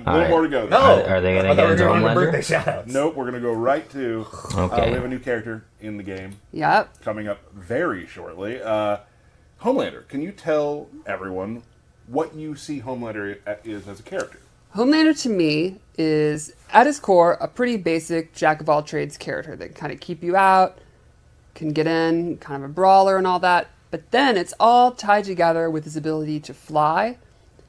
A little more to go. No! Are they going to get into Homelander? birthday shoutouts. Nope, we're going to go right to... Okay. we have a new character in the game. Yep. Coming up very shortly. Homelander, can you tell everyone what you see Homelander is as a character? Homelander to me is, at his core, a pretty basic jack-of-all-trades character that can kind of keep you out, can get in, kind of a brawler and all that. But then it's all tied together with his ability to fly,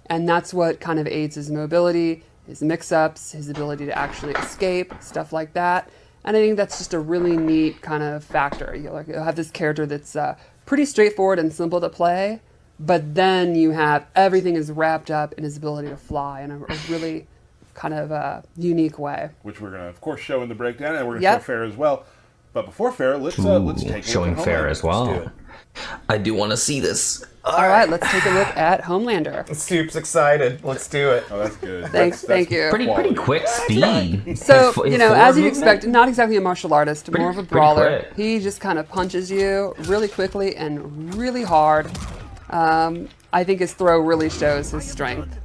and that's what kind of aids his mobility, his mix-ups, his ability to actually escape, stuff like that. And I think that's just a really neat kind of factor. You'll have this character that's pretty straightforward and simple to play, but then you have everything is wrapped up in his ability to fly in a really kind of unique way. Which we're going to, of course, show in the breakdown, and we're going to show Ferra as well. But before Ferra, let's take a look at showing Ferra as well. Let's do it. I do want to see this. All right, let's take a look at Homelander. Soup's excited. Let's do it. Oh, that's good. Thank you. Pretty quick speed. So, His as you'd forward expect, not exactly a martial artist, more of a brawler. quick. He just kind of punches you really quickly and really hard. I think his throw really shows his strength.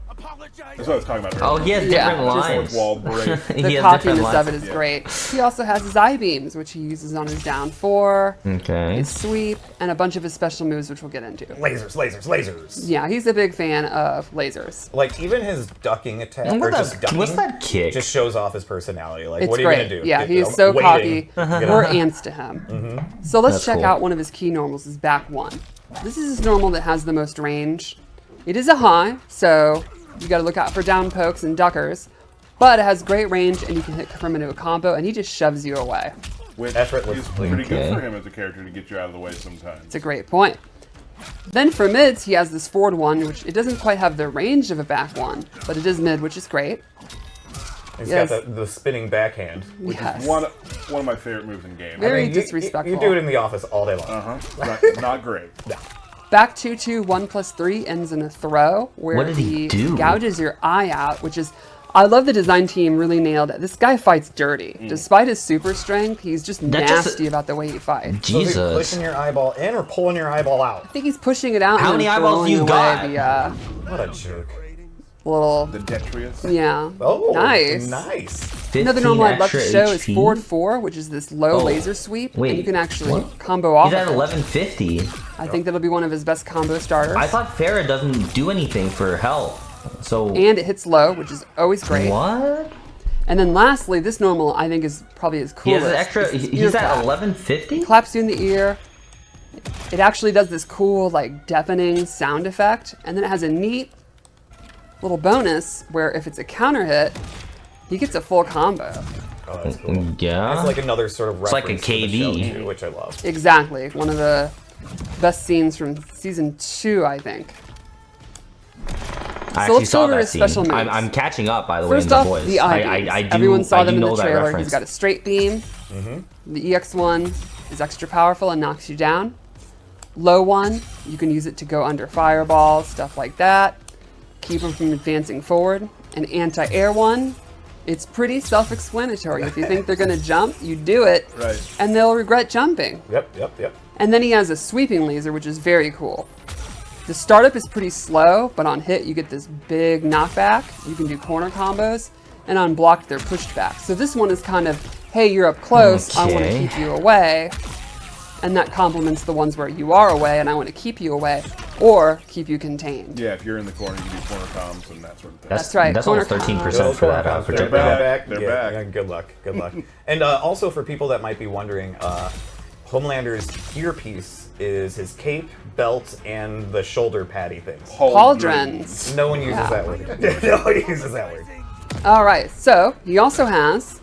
That's what I was talking about Oh, earlier. he has different lines. Wall break. The cockiness of it is great. He also has his eye beams, which he uses on his down 4, Okay. his sweep, and a bunch of his special moves, which we'll get into. Lasers, lasers, lasers. Yeah, he's a big fan of lasers. Like, even his ducking attack, And or just ducking, what's that kick? just shows off his personality. Like, It's what are you great. going to do? Yeah, he is so waiting. cocky. We're ants to him. So let's That's check cool. out one of his key normals, his back 1. This is his normal that has the most range. It is a high, so you got to look out for down pokes and duckers, but it has great range and you can hit from into a combo and he just shoves you away. Which Effortlessly. is pretty Okay. good for him as a character to get you out of the way sometimes. It's a great point. Then for mids, he has this forward 1, which it doesn't quite have the range of a back 1, but it is mid, which is great. He's Yes. got the spinning backhand. Yes. One of my favorite moves in game. Very You disrespectful. do it in the office all day long. Not great. Back 2-2, 1+3 ends in a throw where What did he do? gouges your eye out, which is, I love the design team really nailed it. This guy fights dirty. Despite his super strength, he's just nasty about the way he fights. So is he Jesus. pushing your eyeball in or pulling your eyeball out? I think he's pushing it out. How and many then eyeballs do you throwing away got? The What a jerk. little, The Detrius. yeah. Oh, nice. Nice. 15 Another normal I'd love to extra show is HP? forward 4, which is this low laser sweep. Wait, and you can actually what? combo off He's at of it. 1150. I think that'll be one of his best combo starters. I thought Ferra doesn't do anything for health. So And it hits low, which is always great. what? And then lastly, this normal I think is probably his He coolest. has an extra. It's ear He's at clap. 1150. Claps you in the ear. It actually does this cool, like, deafening sound effect. And then it has a neat little bonus where if it's a counter hit, he gets a full combo. Oh, that's cool. Yeah. It's like another sort of It's like a reference to the KD. show, too, which I love. Exactly. One of the best scenes from season 2, I think. I So actually let's saw go over that his scene. special moves. I'm catching up, by the way, in First the off, voice. the eye beams. I do. Everyone saw I them do in know the that trailer. reference. He's got a straight beam. The EX one is extra powerful and knocks you down. Low one, you can use it to go under fireballs, stuff like that. Keep them from advancing forward. An anti-air one, it's pretty self-explanatory. If you think they're going to jump, you do it, Right. and they'll regret jumping. Yep. And then he has a sweeping laser, which is very cool. The startup is pretty slow, but on hit you get this big knockback. You can do corner combos, and on blocked they're pushed back. So this one is kind of, hey, you're up close, I want to Okay. keep you away. And that complements the ones where you are away and I want to keep you away, or keep you contained. Yeah, if you're in the corner, you can do corner comms and that sort of thing. That's right, That's corner almost 13% Those for that corner combs, projectile. back. They're Yeah, back. yeah, good luck. Good luck. And also for people that might be wondering, Homelander's earpiece is his cape, belt, and the shoulder paddy things. Pauldrons. No one uses that word. No one uses that word. All right, so he also has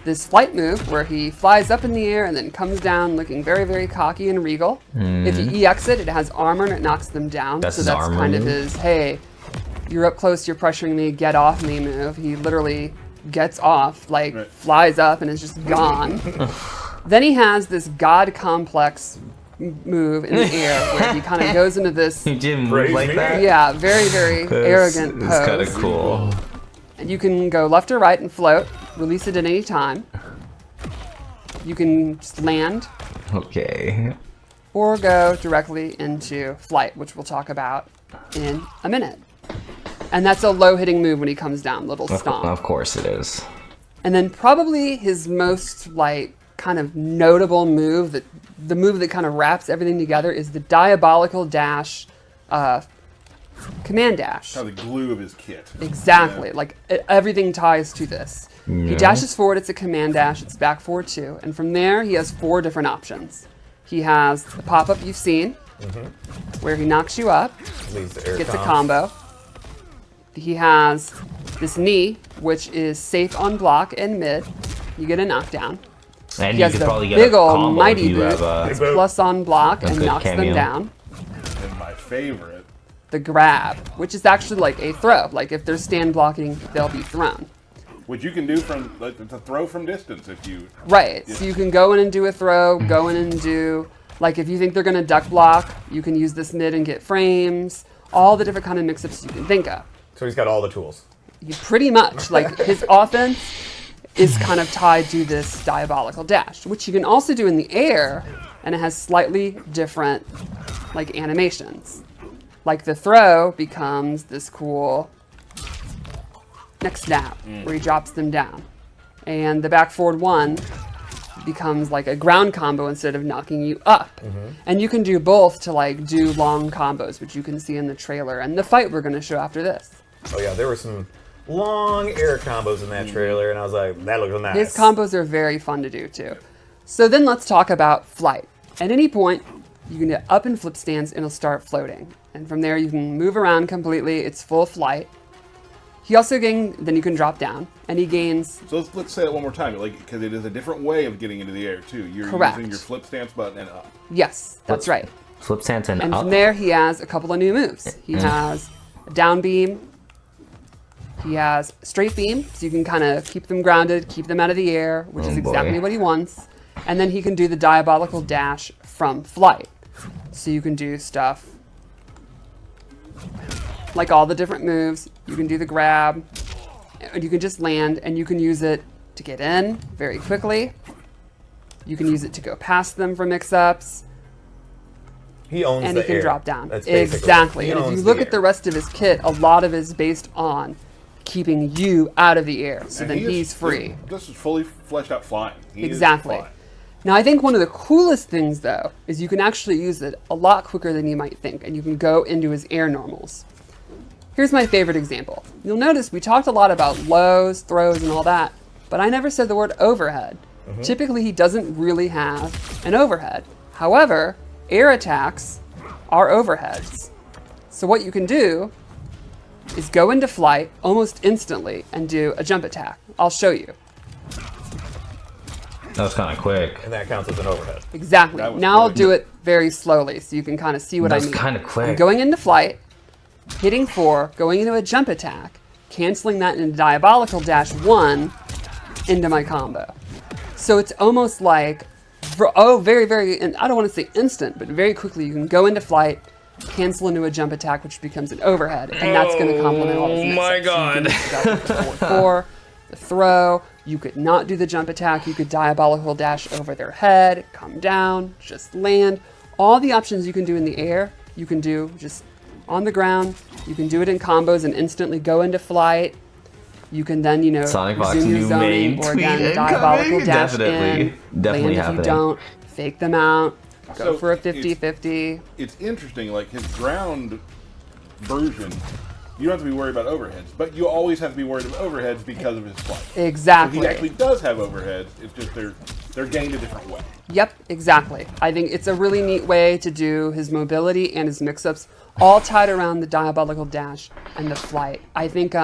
this flight move where he flies up in the air and then comes down looking very, very cocky and regal. If you EX it, it has armor and it knocks them down. That's so his that's armor kind of move? his, hey, you're up close, you're pressuring me, get off me move. He literally gets off, like Right. flies up and is just gone. Then he has this god complex move in the air where he kind of goes into this, He didn't move Praise like me. that. yeah, very, very arrogant It's kind of pose. cool. And you can go left or right and float, release it at any time. You can just land Okay. or go directly into flight, which we'll talk about in a minute. And that's a low-hitting move when he comes down, little stomp. Of course it is. And then probably his most, like, kind of notable move, the move that kind of wraps everything together, is the diabolical dash, command dash. Kind of the glue of his kit. Exactly. Yeah. Like, everything ties to this. He dashes forward, it's a command dash, it's back forward too. And from there, he has 4 different options. He has the pop-up you've seen, where he knocks you up, Leaves the air gets a comms. combo. He has this knee, which is safe on block and mid. You get a knockdown. And He you has could the probably get big a ol' combo mighty if you boot. have It's plus on block and good knocks them cameo. down. And my favorite. The grab, which is actually like a throw. Like if they're stand blocking, they'll be thrown. Which you can do from, like, to throw from distance if you... Right, so you can go in and do a throw, go in and do, like if you think they're gonna duck block, you can use this mid and get frames, all the different kind of mix-ups you can think of. So he's got all the tools. You pretty much, like his offense is kind of tied to this diabolical dash, which you can also do in the air, and it has slightly different, like, animations. Like the throw becomes this cool neck snap, where he drops them down. And the back forward one becomes like a ground combo instead of knocking you up. And you can do both to like do long combos, which you can see in the trailer and the fight we're going to show after this. Oh yeah, there were some long air combos in that trailer, and I was like, that looks nice. His combos are very fun to do too. So then let's talk about flight. At any point, you can get up and flip stance and it'll start floating. And from there you can move around completely, it's full flight. He also then you can drop down, and he gains... So let's say it one more time, like, because it is a different way of getting into the air, too. You're Correct. using your flip stance button and up. Yes, that's right. Flip stance and And up. from there, he has a couple of new moves. He has a down beam. He has straight beam, so you can kind of keep them grounded, keep them out of the air, which is exactly what he wants. And then he can do the diabolical dash from flight. So you can do stuff like all the different moves. You can do the grab, and you can just land, and you can use it to get in very quickly. You can use it to go past them for mix-ups. He owns And the he can air. drop down. That's basically- Exactly. he And if you owns look the at the air. rest of his kit, a lot of it is based on keeping you out of the air. So And then he is- he's free. This is fully fleshed out flying. He is Exactly. flying. Now, I think one of the coolest things, though, is you can actually use it a lot quicker than you might think, and you can go into his air normals. Here's my favorite example. You'll notice we talked a lot about lows, throws, and all that, but I never said the word overhead. Typically, he doesn't really have an overhead. However, air attacks are overheads. So what you can do is go into flight almost instantly and do a jump attack. I'll show you. That was kind of quick. And that counts as an overhead. Exactly. That was Now I'll quick. do it very slowly so you can kind of see what I That's mean. kinda quick. I'm going into flight, hitting 4, going into a jump attack, canceling that into diabolical dash 1 into my combo. So it's almost like, very, very, and I don't want to say instant, but very quickly you can go into flight, cancel into a jump attack, which becomes an overhead, and that's going to complement all his mix-ups. So you can do stuff with the 4-4, the throw. You could not do the jump attack. You could diabolical dash over their head, come down, just land. All the options you can do in the air, you can do just on the ground. You can do it in combos and instantly go into flight. You can then, Sonic Fox resume your new zoning, main or tweet again, incoming. diabolical dash Definitely. in, Definitely land if happening. you don't, fake them out, go So for a it's- 50-50. It's interesting, like his ground version, you don't have to be worried about overheads, but you always have to be worried about overheads because of his flight. So Exactly. he actually does have overheads, it's just they're gained a different way. Yep, exactly. I think it's a really neat way to do his mobility and his mix-ups, all tied around the diabolical dash and the flight. I think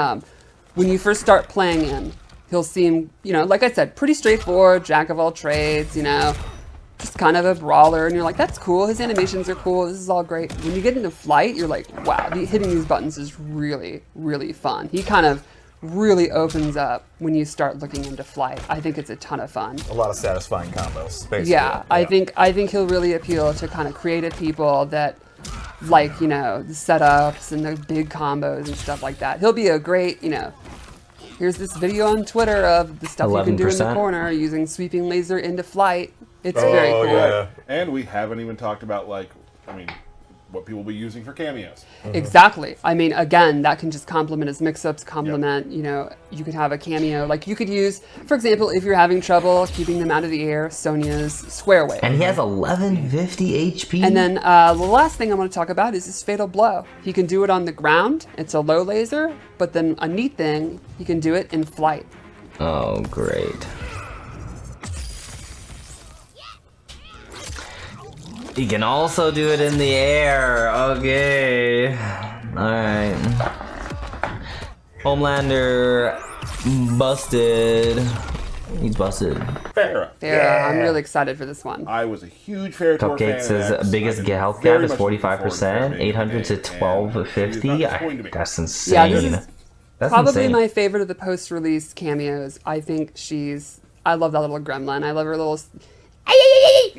when you first start playing him, he'll seem, like I said, pretty straightforward, jack of all trades, just kind of a brawler, and you're like, that's cool, his animations are cool, this is all great. When you get into flight, you're like, wow, hitting these buttons is really, really fun. He kind of really opens up when you start looking into flight. I think it's a ton of fun. A lot of satisfying combos, basically. Yeah, I think he'll really appeal to kind of creative people that like, the setups and the big combos and stuff like that. He'll be a great, here's this video on Twitter of the stuff you can do in the 11%. corner using sweeping laser into flight. It's very cool. Yeah. And we haven't even talked about, what people will be using for cameos. Exactly. I mean, again, that can just complement his mix-ups, complement, you know, you could have a cameo. Like, you could use, for example, if you're having trouble keeping them out of the air, Sonya's Square Wave. And he has 1150 HP. And then the last thing I want to talk about is his Fatal Blow. He can do it on the ground. It's a low laser. But then a neat thing, he can do it in flight. Oh, great. He can also do it in the air. Okay. Alright. Homelander busted. He's busted. Ferra. Ferra, I'm really excited for this one. I was a huge Ferra fan. Cupcake's biggest health gap is 45%, 800 to 1250. That's insane. Yeah, this is That's probably insane. my favorite of the post-release cameos. I think I love that little gremlin. I love her little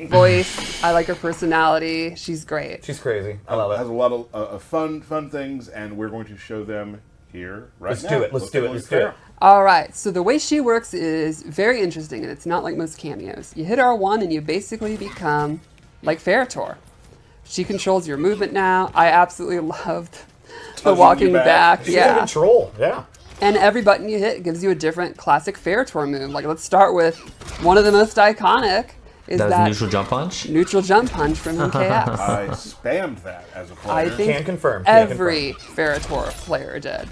voice. I like her personality. She's great. She's crazy. I love Has it. a lot of fun things, and we're going to show them here right Let's now. do it. Let's do it. Let's do it. All right, so the way she works is very interesting, and it's not like most cameos. You hit R1 and you basically become like Ferrator. She controls your movement now. I absolutely loved the Touching walking you back. back. She's in Yeah. control. Yeah. And every button you hit gives you a different classic Ferrator move. Like, let's start with one of the most iconic is That's that neutral jump punch. neutral jump punch from MKS. I spammed that as a player. I think Can confirm. Can every Ferrator player did.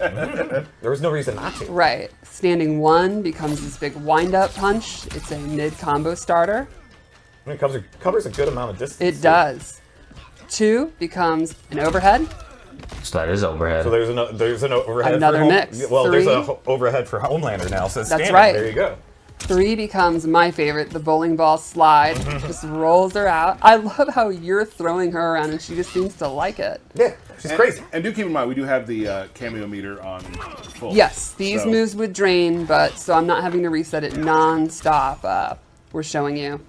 There was no reason not to. Right. Standing one becomes this big wind-up punch. It's a mid-combo starter. I mean, it covers a good amount of distance. It does. Two becomes an overhead. So that is overhead. So there's an overhead. Another for mix. Well, there's Three. a overhead for Homelander now. So That's standing, right. There you go. Three becomes my favorite, the bowling ball slide. Just rolls her out. I love how you're throwing her around and she just seems to like it. Yeah, she's crazy. And do keep in mind, we do have the cameo meter on full. Yes, these So- moves would drain, but so I'm not having to reset it non-stop. We're showing you.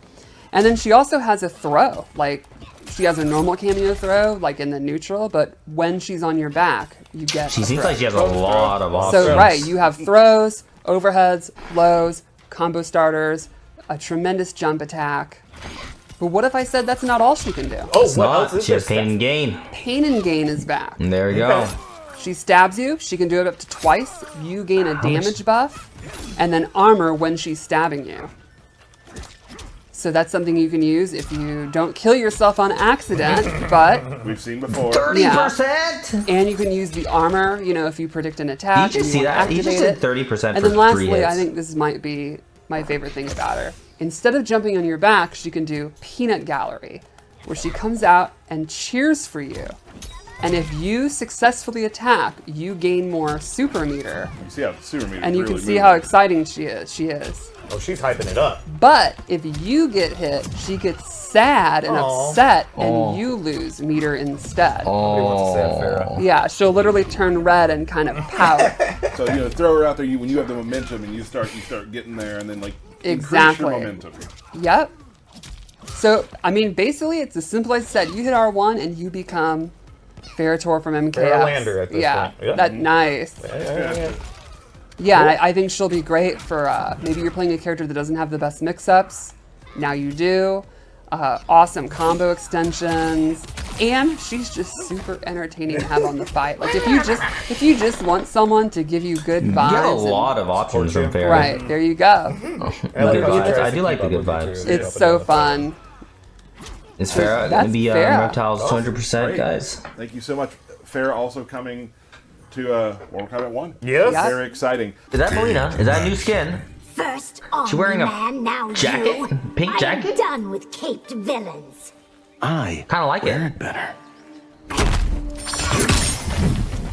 And then she also has a throw. Like, she has a normal cameo throw, like in the neutral, but when she's on your back, you get She a seems throw. like she has a lot of options. So, right, you have throws, overheads, lows, combo starters, a tremendous jump attack. But what if I said that's not all she can do? Oh, It's what not. else is She has there? pain and gain. Pain and Gain is back. And there we go. Okay. She stabs you, she can do it up to twice. You gain a damage buff, and then armor when she's stabbing you. So that's something you can use if you don't kill yourself on accident, but, We've seen before. 30%? and you can use the armor, you know, if you predict an attack. Did you and see wanna that? He just activate did 30% And for then 3 lastly, hits. I think this might be my favorite thing about her. Instead of jumping on your back, she can do Peanut Gallery, where she comes out and cheers for you. And if you successfully attack, you gain more super meter. You see how the super meter And you really can see moving. how exciting she is. Oh, she's hyping it up. But if you get hit, she gets sad and Aw. upset, and Aw. you lose meter instead. Nobody wants to say it, Ferra. Yeah, she'll literally turn red and kind of pout. So throw her out there. When you have the momentum and you start getting there, and then like Exactly. increase your momentum. Yep. So, I mean, basically, it's as simple as I said. You hit R1 and you become Ferrator from MKS. Ferralander at this yeah, point. Yeah. That's nice. Yeah. Yeah, and I think she'll be great for maybe you're playing a character that doesn't have the best mix-ups. Now you do. Awesome combo extensions, and she's just super entertaining to have on the fight. Like if you just want someone to give you good You vibes. get a and- lot of options from Ferra. Right there, you go. Good how she vibes. tries I to do like keep the up good with you, vibes. too. It's so fun. Is Ferra That's going to be Ferra. Reptile's 200%, Great. guys? Thank you so much. Ferra also coming to Mortal Kombat 1. Yes. Yeah. Very exciting. Is that Mileena? Is that a new skin? First on She wearing a man, now jacket? you. Pink I'm jacket? done with caped villains. I Kind of like wear it. it better.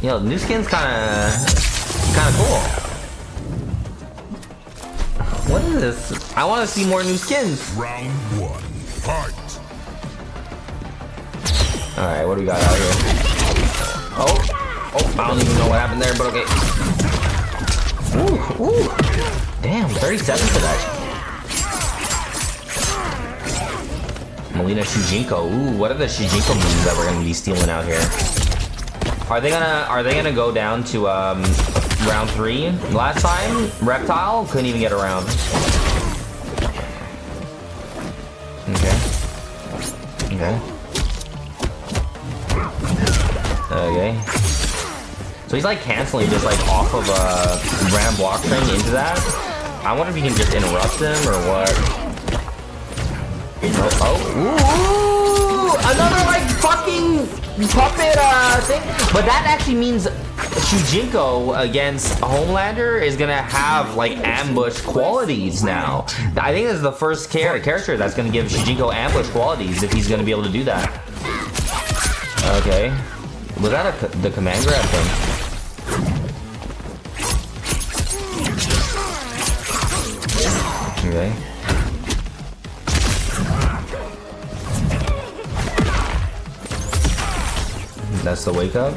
The new skin's kind of cool. What is this? I want to see more new skins. Round one, fight. All right, what do we got out here? Oh, I don't even know what happened there, but okay. Ooh. Damn, 37 for that. Mileena Shujinko. Ooh, what are the Shujinko moves that we're gonna be stealing out here? Are they gonna go down to round 3? Last time, Reptile couldn't even get around. Okay. Okay. So he's like canceling just like off of a random block string into that. I wonder if you can just interrupt him or what. Oh, ooh, another like fucking puppet thing. But that actually means Shujinko against Homelander is gonna have like ambush qualities now. I think this is the first character that's gonna give Shujinko ambush qualities if he's gonna be able to do that. Okay, was that the command grab thing? Okay. That's the wake up.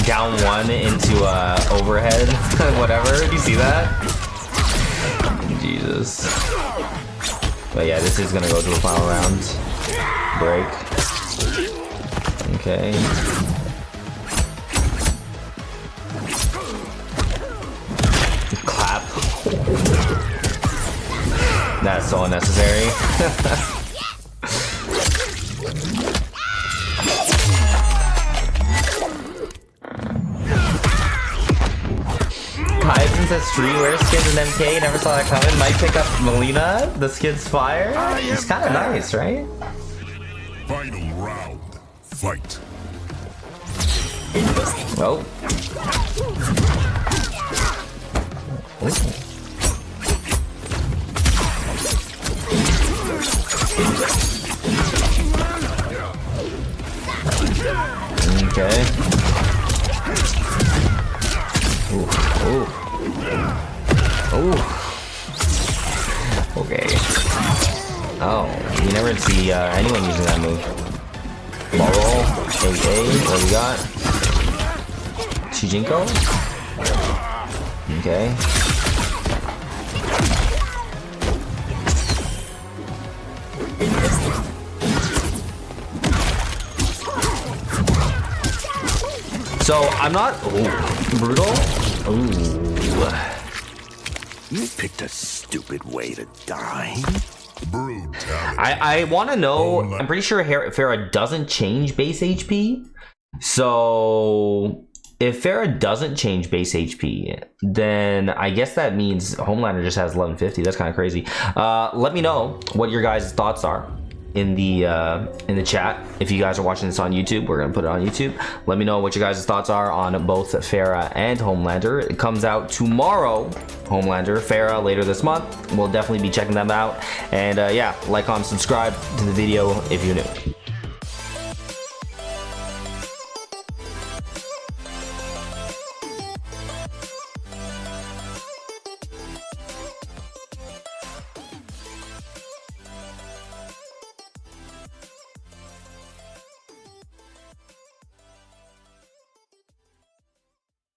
Down one into overhead, whatever. Do you see that? Jesus. But yeah, this is gonna go to a final round. Break. Okay. Clap. That's so unnecessary. Hyzen says free wear skins in MK, never saw that coming. Might pick up Mileena, the skin's fire. It's kind of nice, right? Final round. Fight. Oh. Okay. Ooh. Ooh. Ooh. Okay. Oh, you never see anyone using that move. Ball roll. AA. What do we got? Shujinko. Okay. So I'm not brutal. Ooh. You picked a stupid way to die. Brutality. I want to know. I'm pretty sure Ferra doesn't change base HP. So if Ferra doesn't change base HP, then I guess that means Homelander just has 1150. That's kind of crazy. Let me know what your guys' thoughts are in the chat. If you guys are watching this on YouTube, we're gonna put it on YouTube. Let me know what your guys' thoughts are on both Ferra and Homelander. It comes out tomorrow. Homelander, Ferra later this month. We'll definitely be checking them out. And yeah, like, comment, subscribe to the video if you're new.